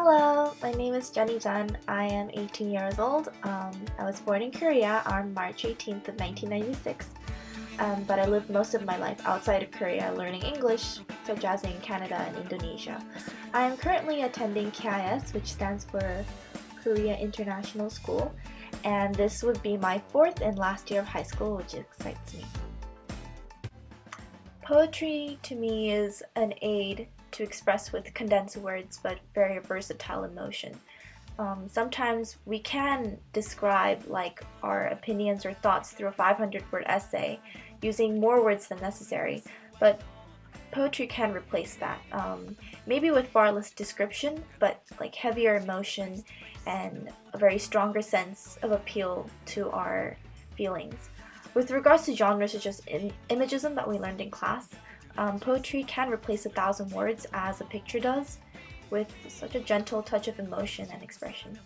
Hello, my name is Jenny Jun. I am 18 years old. I was born in Korea on March 18th of 1996, but I lived most of my life outside of Korea learning English, such as in Canada and Indonesia. I am currently attending KIS, which stands for Korea International School, and this would be my fourth and last year of high school, which excites me. Poetry to me is an aid to express with condensed words but very versatile emotion. Sometimes we can describe like our opinions or thoughts through a 500-word essay using more words than necessary, but poetry can replace that. Maybe with far less description, but like heavier emotion and a very stronger sense of appeal to our feelings. With regards to genres such as imagism that we learned in class, poetry can replace 1,000 words as a picture does, with such a gentle touch of emotion and expression.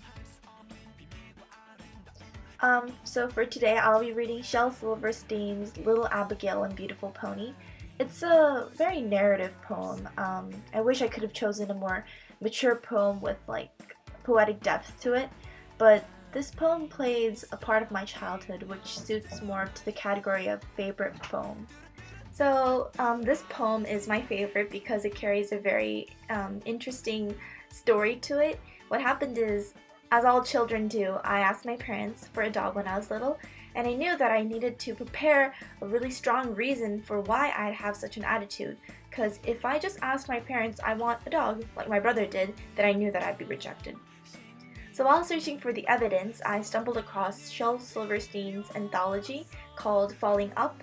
So for today, I'll be reading Shel Silverstein's Little Abigail and Beautiful Pony. It's a very narrative poem. I wish I could have chosen a more mature poem with like poetic depth to it, but this poem plays a part of my childhood which suits more to the category of favorite poem. So this poem is my favorite because it carries a very interesting story to it. What happened is, as all children do, I asked my parents for a dog when I was little, and I knew that I needed to prepare a really strong reason for why I'd have such an attitude, because if I just asked my parents I want a dog, like my brother did, then I knew that I'd be rejected. So while searching for the evidence, I stumbled across Shel Silverstein's anthology called Falling Up,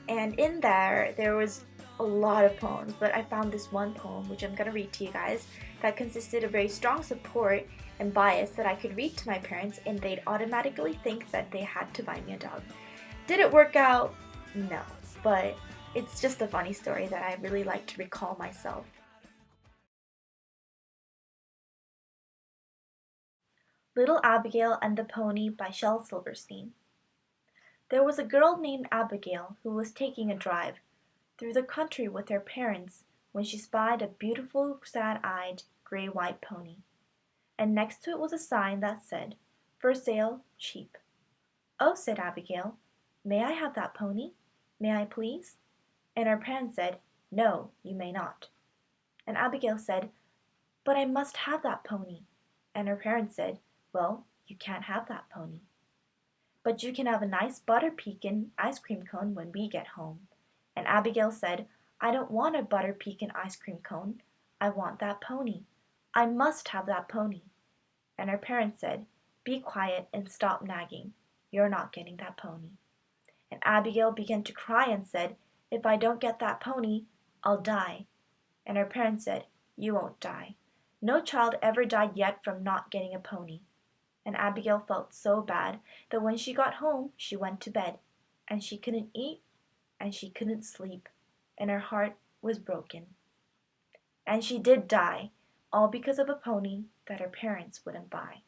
and in there was a lot of poems, but I found this one poem, which I'm going to read to you guys, that consisted of very strong support and bias that I could read to my parents and they'd automatically think that they had to buy me a dog. Did it work out? No, but it's just a funny story that I really like to recall myself. Little Abigail and the Pony by Shel Silverstein. There was a girl named Abigail who was taking a drive through the country with her parents when she spied a beautiful, sad-eyed, gray-white pony. And next to it was a sign that said, "For sale, cheap." "Oh," said Abigail, "may I have that pony? May I please?" And her parents said, "No, you may not." And Abigail said, "But I must have that pony." And her parents said, "Well, you can't have that pony. But you can have a nice butter pecan ice cream cone when we get home." And Abigail said, "I don't want a butter pecan ice cream cone. I want that pony. I must have that pony." And her parents said, "Be quiet and stop nagging. You're not getting that pony." And Abigail began to cry and said, "If I don't get that pony, I'll die." And her parents said, "You won't die. No child ever died yet from not getting a pony." And Abigail felt so bad that when she got home she went to bed, and she couldn't eat, and she couldn't sleep, and her heart was broken. And she did die, all because of a pony that her parents wouldn't buy.